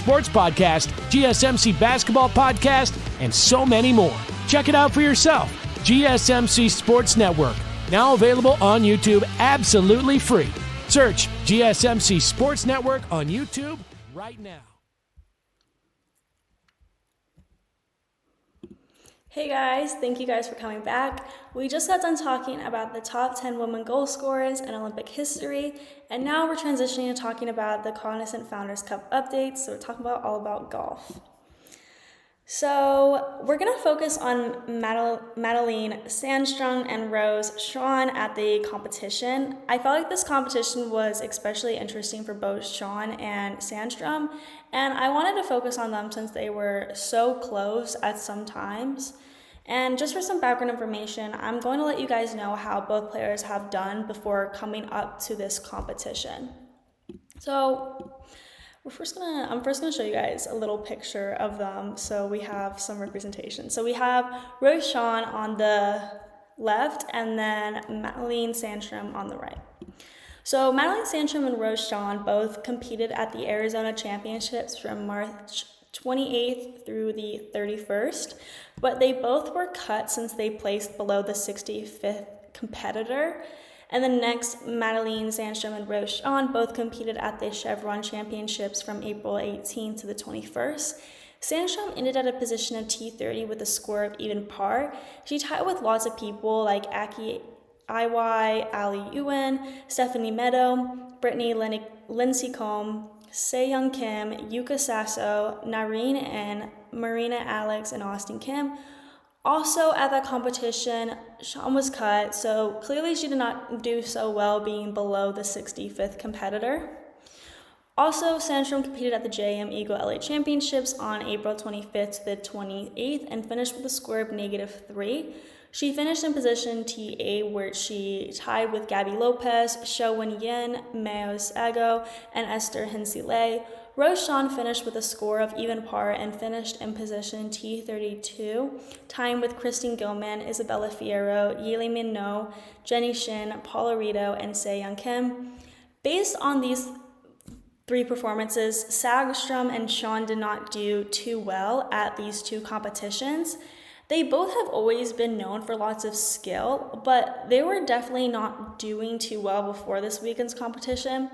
sports podcast, GSMC basketball podcast, and so many more. Check it out for yourself. GSMC Sports Network, now available on YouTube absolutely free. Search GSMC Sports Network on YouTube right now. Hey guys, thank you guys for coming back. We just got done talking about the top 10 women goal scorers in Olympic history, and now we're transitioning to talking about the Cognizant Founders Cup updates, so we're talking all about golf. So we're going to focus on Madelene, Sagstrom, and Rose Zhang at the competition. I felt like this competition was especially interesting for both Zhang and Sagstrom, and I wanted to focus on them since they were so close at some times. And just for some background information, I'm going to let you guys know how both players have done before coming up to this competition. So I'm first gonna show you guys a little picture of them so we have some representation. So we have Rose Zhang on the left and then Madelene Sagstrom on the right. So Madelene Sagstrom and Rose Zhang both competed at the Arizona Championships from March 28th through the 31st, but they both were cut since they placed below the 65th competitor. And then next, Madelene Sagstrom and Rose Zhang both competed at the Chevron Championships from April 18th to the 21st. Sagstrom ended at a position of T30 with a score of even par. She tied with lots of people like Aki Iwai, Ali Ewan, Stephanie Meadow, Brittany Lincecum, Se-Young Kim, Yuka Sasso, Nareen and Marina Alex, and Austin Kim. Also at that competition, Zhang was cut, so clearly she did not do so well being below the 65th competitor. Also, Sagstrom competed at the JM Eagle LA Championships on April 25th to the 28th and finished with a score of -3. She finished in position TA where she tied with Gabby Lopez, Showin Yin, Mao Sago, and Esther Hinsey-Lay. Rose Zhang finished with a score of even par and finished in position T32, tying with Christine Gilman, Isabella Fierro, Yili Minot, Jenny Shin, Paula Rito, and Se-Young Kim. Based on these three performances, Sagstrom and Zhang did not do too well at these two competitions. They both have always been known for lots of skill, but they were definitely not doing too well before this weekend's competition.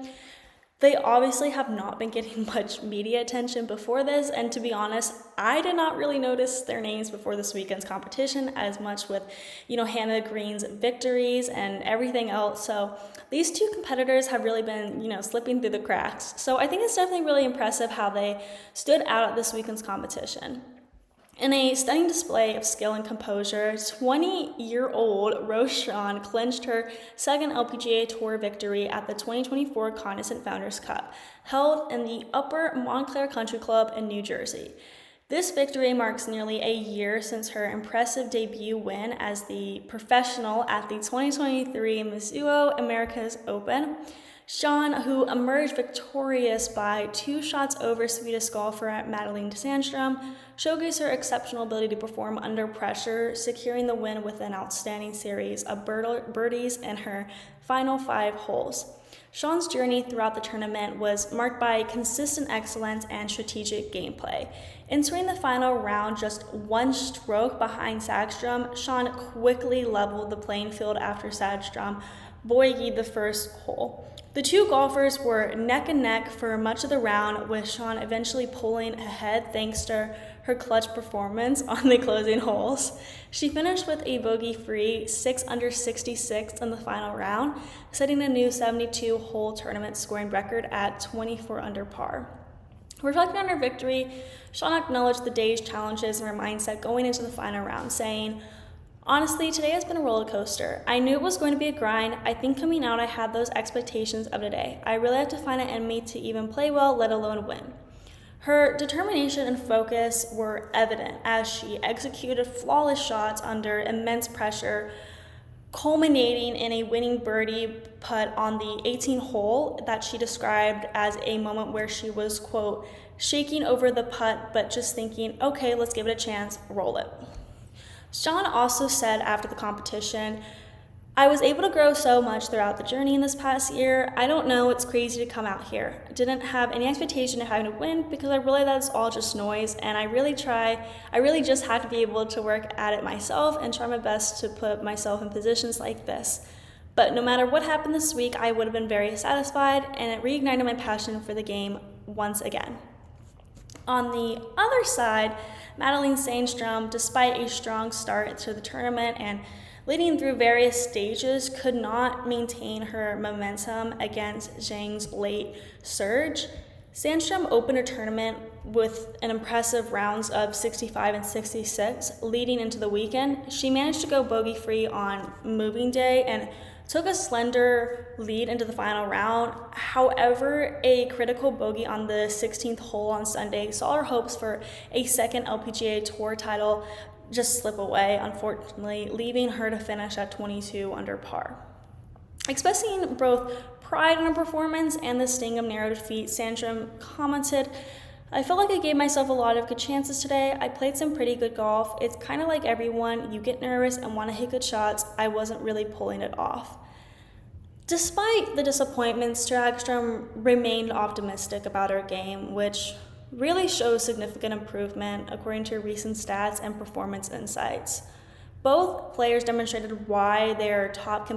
They obviously have not been getting much media attention before this, and to be honest, I did not really notice their names before this weekend's competition as much with, Hannah Green's victories and everything else. So these two competitors have really been, slipping through the cracks. So I think it's definitely really impressive how they stood out at this weekend's competition. In a stunning display of skill and composure, 20-year-old Rose Zhang clinched her second LPGA Tour victory at the 2024 Cognizant Founders Cup, held in the Upper Montclair Country Club in New Jersey. This victory marks nearly a year since her impressive debut win as the professional at the 2023 Mizuho Americas Open. Zhang, who emerged victorious by 2 shots over Swedish golfer Madelene Sagstrom, showcased her exceptional ability to perform under pressure, securing the win with an outstanding series of birdies in her final 5 holes. Zhang's journey throughout the tournament was marked by consistent excellence and strategic gameplay. Entering the final round just 1 stroke behind Sagstrom, Zhang quickly leveled the playing field after Sagstrom bogeyed the first hole. The two golfers were neck and neck for much of the round, with Zhang eventually pulling ahead thanks to her clutch performance on the closing holes. She finished with a bogey-free 6 under 66 in the final round, setting a new 72-hole tournament scoring record at 24 under par. Reflecting on her victory, Zhang acknowledged the day's challenges and her mindset going into the final round, saying, "Honestly, today has been a roller coaster. I knew it was going to be a grind. I think coming out I had those expectations of today. I really had to find it in me to even play well, let alone win." Her determination and focus were evident as she executed flawless shots under immense pressure, culminating in a winning birdie putt on the 18th hole that she described as a moment where she was, quote, shaking over the putt but just thinking, okay, let's give it a chance, roll it. Zhang also said after the competition, I was able to grow so much throughout the journey in this past year. I don't know, it's crazy to come out here. I didn't have any expectation of having to win because I realized that's all just noise, and I really just had to be able to work at it myself and try my best to put myself in positions like this. But no matter what happened this week, I would have been very satisfied, and it reignited my passion for the game once again. On the other side, Madelene Sagstrom, despite a strong start to the tournament and leading through various stages, could not maintain her momentum against Zhang's late surge. Sagstrom opened her tournament with an impressive rounds of 65 and 66 leading into the weekend. She managed to go bogey-free on moving day and took a slender lead into the final round. However, a critical bogey on the 16th hole on Sunday saw her hopes for a second LPGA Tour title just slip away, unfortunately, leaving her to finish at 22 under par. Expressing both pride in her performance and the sting of narrow defeat, Sagstrom commented, "I felt like I gave myself a lot of good chances today. I played some pretty good golf. It's kind of like everyone, you get nervous and want to hit good shots. I wasn't really pulling it off." Despite the disappointments, Sagstrom remained optimistic about her game, which really shows significant improvement according to recent stats and performance insights. Both players demonstrated why they're top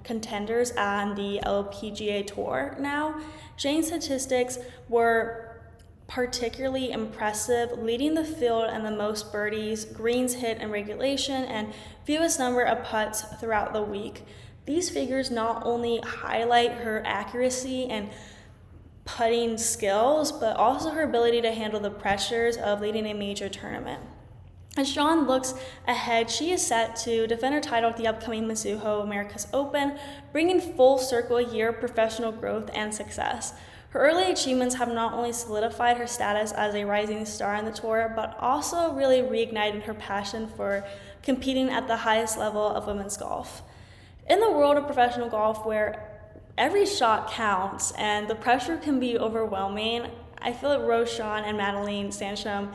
contenders on the LPGA Tour now. Zhang's statistics were particularly impressive, leading the field in the most birdies, greens hit in regulation, and fewest number of putts throughout the week. These figures not only highlight her accuracy and putting skills, but also her ability to handle the pressures of leading a major tournament. As Zhang looks ahead, she is set to defend her title at the upcoming Mizuho Americas Open, bringing full circle a year of professional growth and success. Her early achievements have not only solidified her status as a rising star on the tour, but also really reignited her passion for competing at the highest level of women's golf. In the world of professional golf, where every shot counts and the pressure can be overwhelming, I feel like Zhang and Madelene Sagstrom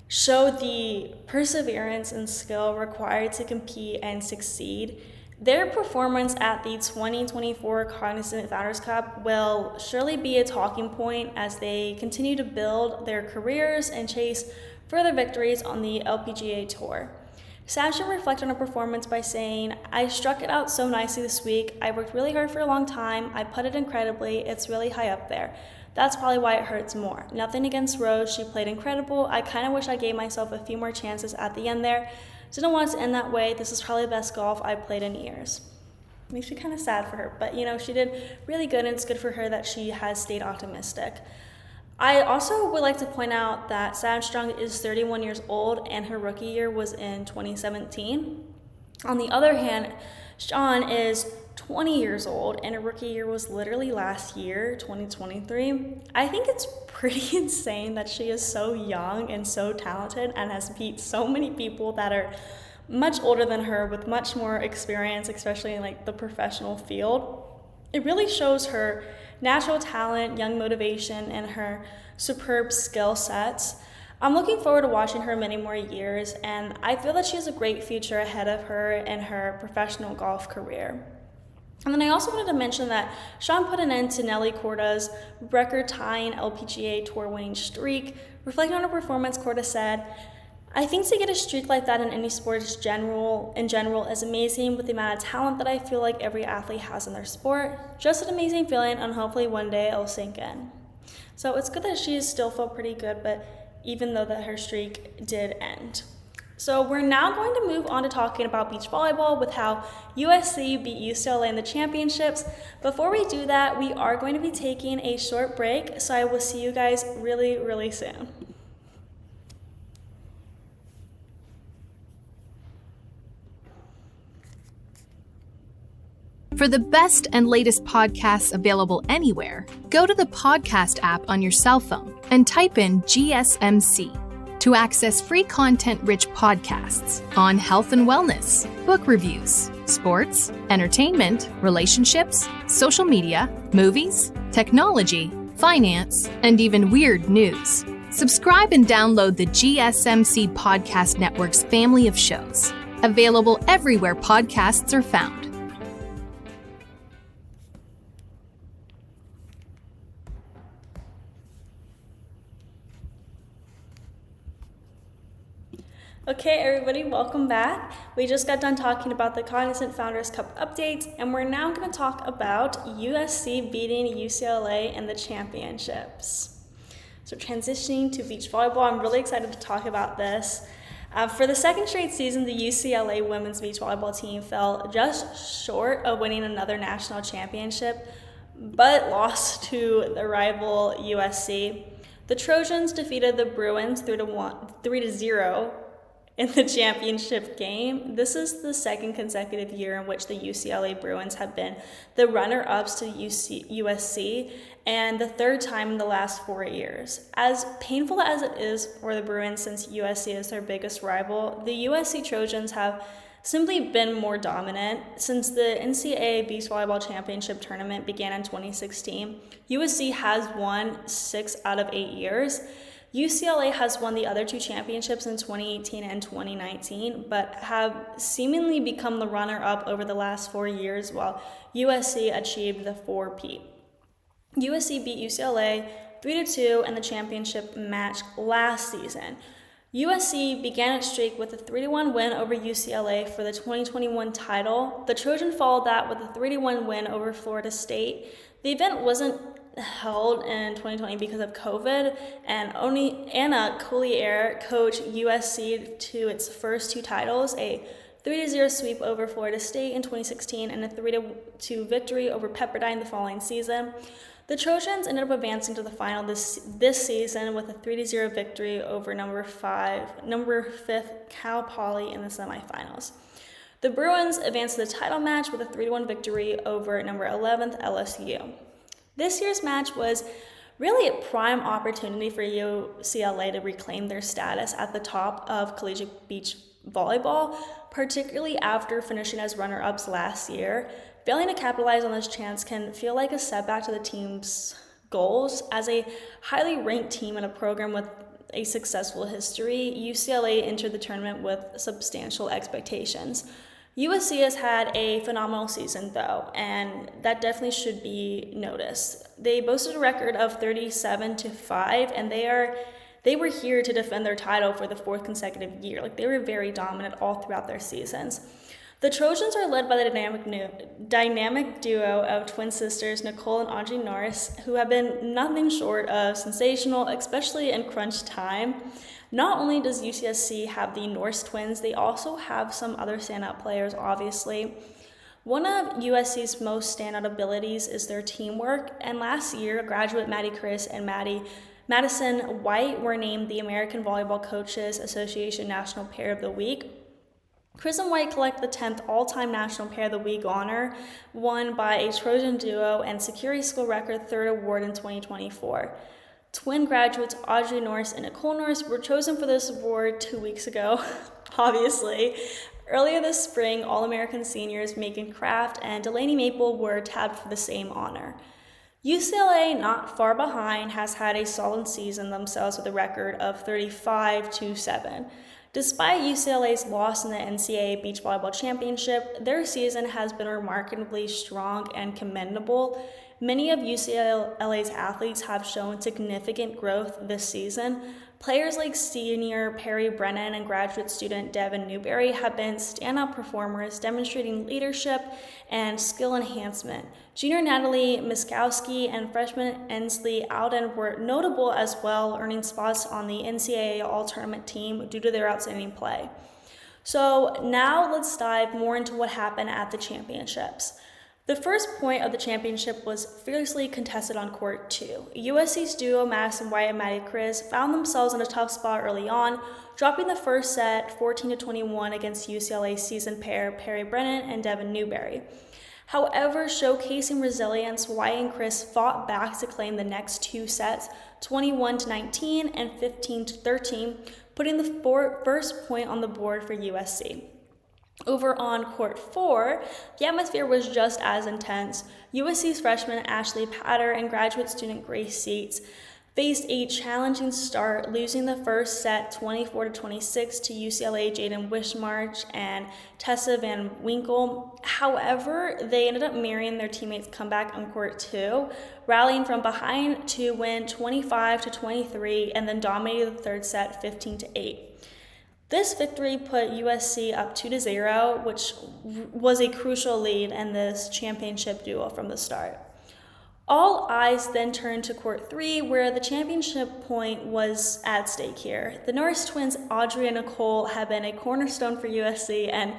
showed the perseverance and skill required to compete and succeed. Their performance at the 2024 Cognizant Founders Cup will surely be a talking point as they continue to build their careers and chase further victories on the LPGA Tour. Sagstrom reflected on her performance by saying, "I struck it out so nicely this week. I worked really hard for a long time. I putted incredibly. It's really high up there. That's probably why it hurts more. Nothing against Rose. She played incredible. I kind of wish I gave myself a few more chances at the end there. Didn't want it to end that way. This is probably the best golf I've played in years." Makes me kind of sad for her, but she did really good, and it's good for her that she has stayed optimistic. I also would like to point out that Sagstrom is 31 years old and her rookie year was in 2017. On the other hand, Zhang is 20 years old and her rookie year was literally last year, 2023. I think it's pretty insane that she is so young and so talented and has beat so many people that are much older than her with much more experience, especially in the professional field. It really shows her natural talent, young motivation, and her superb skill sets. I'm looking forward to watching her many more years, and I feel that she has a great future ahead of her in her professional golf career. And then I also wanted to mention that Zhang put an end to Nelly Korda's record-tying LPGA Tour winning streak. Reflecting on her performance, Korda said, "I think to get a streak like that in any sport in general is amazing with the amount of talent that I feel like every athlete has in their sport. Just an amazing feeling, and hopefully one day it'll sink in." So it's good that she still felt pretty good, but even though that her streak did end. So we're now going to move on to talking about beach volleyball with how USC beat UCLA in the championships. Before we do that, we are going to be taking a short break, so I will see you guys really, really soon. For the best and latest podcasts available anywhere, go to the podcast app on your cell phone and type in GSMC to access free content-rich podcasts on health and wellness, book reviews, sports, entertainment, relationships, social media, movies, technology, finance, and even weird news. Subscribe and download the GSMC Podcast Network's family of shows, available everywhere podcasts are found. Okay, everybody, welcome back. We just got done talking about the Cognizant Founders Cup updates, and we're now going to talk about USC beating UCLA in the championships. So transitioning to beach volleyball, I'm really excited to talk about this. For the second straight season, the UCLA women's beach volleyball team fell just short of winning another national championship, but lost to the rival USC. The Trojans defeated the Bruins 3-0 in the championship game. This is the second consecutive year in which the UCLA Bruins have been the runner-ups to USC, and the third time in the last 4 years. As painful as it is for the Bruins, since USC is their biggest rival, the USC Trojans have simply been more dominant. Since the NCAA Beach Volleyball Championship Tournament began in 2016, USC has won 6 out of 8 years. UCLA has won the other 2 championships in 2018 and 2019, but have seemingly become the runner-up over the last 4 years, while USC achieved the 4-peat. USC beat UCLA 3-2 in the championship match last season. USC began its streak with a 3-1 win over UCLA for the 2021 title. The Trojans followed that with a 3-1 win over Florida State. The event wasn't held in 2020 because of COVID, and only Anna Collier coached USC to its first 2 titles, a 3-0 sweep over Florida State in 2016 and a 3-2 victory over Pepperdine the following season. The Trojans ended up advancing to the final this season with a 3-0 victory over number 5th Cal Poly in the semifinals. The Bruins advanced to the title match with a 3-1 victory over number 11th LSU. This year's match was really a prime opportunity for UCLA to reclaim their status at the top of collegiate beach volleyball, particularly after finishing as runner-ups last year. Failing to capitalize on this chance can feel like a setback to the team's goals. As a highly ranked team in a program with a successful history, UCLA entered the tournament with substantial expectations. USC has had a phenomenal season, though, and that definitely should be noticed. They boasted a record of 37-5, and they were here to defend their title for the 4th consecutive year. They were very dominant all throughout their seasons. The Trojans are led by the dynamic duo of twin sisters Nicole and Audrey Norris, who have been nothing short of sensational, especially in crunch time. Not only does UCSC have the Norris twins, they also have some other standout players, obviously. One of USC's most standout abilities is their teamwork, and last year, graduate Maddie Chris and Madison White were named the American Volleyball Coaches Association National Pair of the Week. Chris and White collect the 10th all-time National Pair of the Week honor, won by a Trojan duo and Security School record 3rd award in 2024. Twin graduates Audrey Norris and Nicole Norris were chosen for this award 2 weeks ago, obviously. Earlier this spring, All-American seniors Megan Kraft and Delaney Maple were tabbed for the same honor. UCLA, not far behind, has had a solid season themselves with a record of 35-7. Despite UCLA's loss in the NCAA Beach Volleyball Championship, their season has been remarkably strong and commendable. Many of UCLA's athletes have shown significant growth this season. Players like senior Perry Brennan and graduate student Devin Newberry have been standout performers, demonstrating leadership and skill enhancement. Junior Natalie Miskowski and freshman Ensley Alden were notable as well, earning spots on the NCAA All-Tournament team due to their outstanding play. So now let's dive more into what happened at the championships. The first point of the championship was fiercely contested on court 2. USC's duo Madison White and Maddie Chris found themselves in a tough spot early on, dropping the first set 14-21 against UCLA's seasoned pair Perry Brennan and Devin Newberry. However, showcasing resilience, White and Chris fought back to claim the next 2 sets, 21-19 and 15-13, putting the first point on the board for USC. Over on court 4, the atmosphere was just as intense. USC's freshman Ashley Patter and graduate student Grace Seats faced a challenging start, losing the first set 24-26 to UCLA Jaden Wishmarch and Tessa Van Winkle. However, they ended up mirroring their teammates' comeback on court 2, rallying from behind to win 25-23 and then dominated the third set 15-8. This victory put USC up 2-0, which was a crucial lead in this championship duel from the start. All eyes then turned to Court 3, where the championship point was at stake here. The Norris twins, Audrey and Nicole, have been a cornerstone for USC, and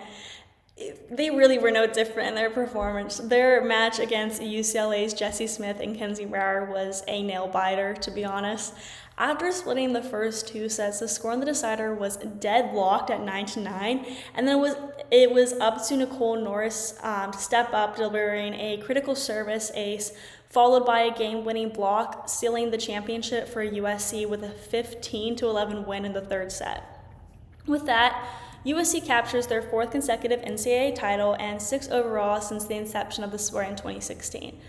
they really were no different in their performance. Their match against UCLA's Jessie Smith and Kenzie Brower was a nail-biter, to be honest. After splitting the first 2 sets, the score on the decider was deadlocked at 9-9, and then it was up to Nicole Norris to step up, delivering a critical service ace, followed by a game-winning block, sealing the championship for USC with a 15-11 win in the third set. With that, USC captures their 4th consecutive NCAA title and 6th overall since the inception of the sport in 2016.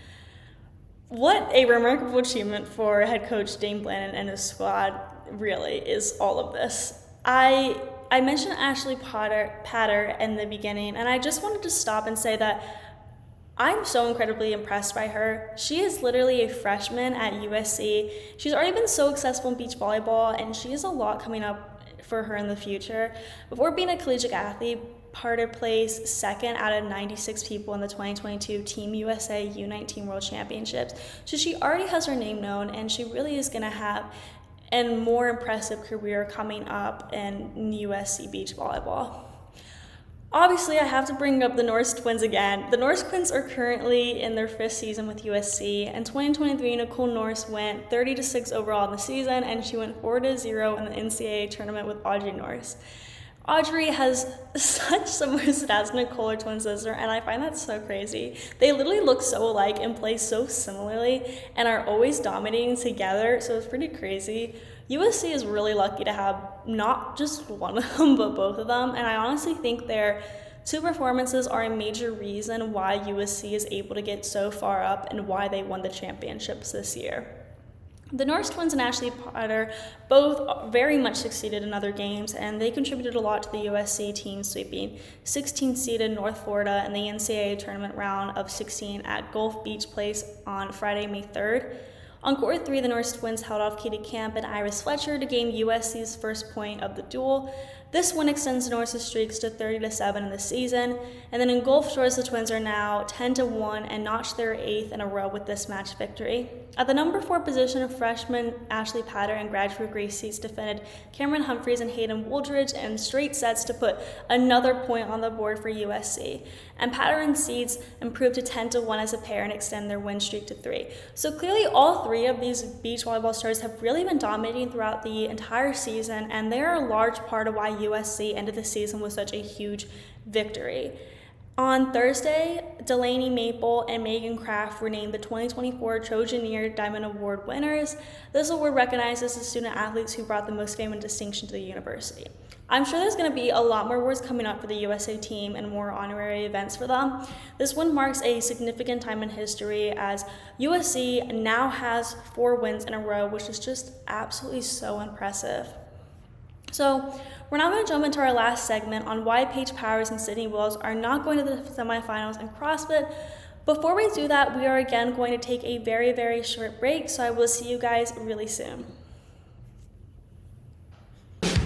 What a remarkable achievement for head coach Dane Blannon and his squad really is all of this. I mentioned Ashley Patter in the beginning, and I just wanted to stop and say that I'm so incredibly impressed by her. She is literally a freshman at USC. She's already been so successful in beach volleyball, and she has a lot coming up for her in the future. Before being a collegiate athlete, Patter placed 2nd out of 96 people in the 2022 Team USA U19 World Championships. So she already has her name known, and she really is going to have a more impressive career coming up in USC beach volleyball. Obviously, I have to bring up the Norris twins again. The Norris twins are currently in their 5th season with USC. In 2023, Nicole Norris went 30-6 overall in the season, and she went 4-0 in the NCAA tournament with Audrey Norris. Audrey has such similar stats to Nicole, her twin sister, and I find that so crazy. They literally look so alike and play so similarly and are always dominating together, so it's pretty crazy. USC is really lucky to have not just one of them, but both of them, and I honestly think their 2 performances are a major reason why USC is able to get so far up and why they won the championships this year. The Norris twins and Ashley Patter both very much succeeded in other games, and they contributed a lot to the USC team sweeping 16th-seeded North Florida in the NCAA tournament round of 16 at Gulf Beach Place on Friday, May 3rd. On Court 3, the Norris twins held off Katie Camp and Iris Fletcher to gain USC's first point of the duel. This win extends Norris' streaks to 30-7 in the season, and then in Gulf Shores, the twins are now 10-1 and notched their 8th in a row with this match victory. At the number 4 position, freshman Ashley Patter and graduate Grace Seats defended Cameron Humphreys and Hayden Wooldridge in straight sets to put another point on the board for USC. And Patter and Seats improved to 10-1 as a pair and extend their win streak to 3. So clearly all 3 of these beach volleyball stars have really been dominating throughout the entire season, and they are a large part of why USC ended the season with such a huge victory. On Thursday, Delaney Maple and Megan Kraft were named the 2024 Trojan Year Diamond Award winners. This award recognizes the student athletes who brought the most fame and distinction to the university. I'm sure there's going to be a lot more awards coming up for the USA team and more honorary events for them. This one marks a significant time in history as USC now has 4 wins in a row, which is just absolutely so impressive. So we're now going to jump into our last segment on why Paige Powers and Sydney Wills are not going to the semifinals in CrossFit. Before we do that, we are again going to take a very, very short break, so I will see you guys really soon.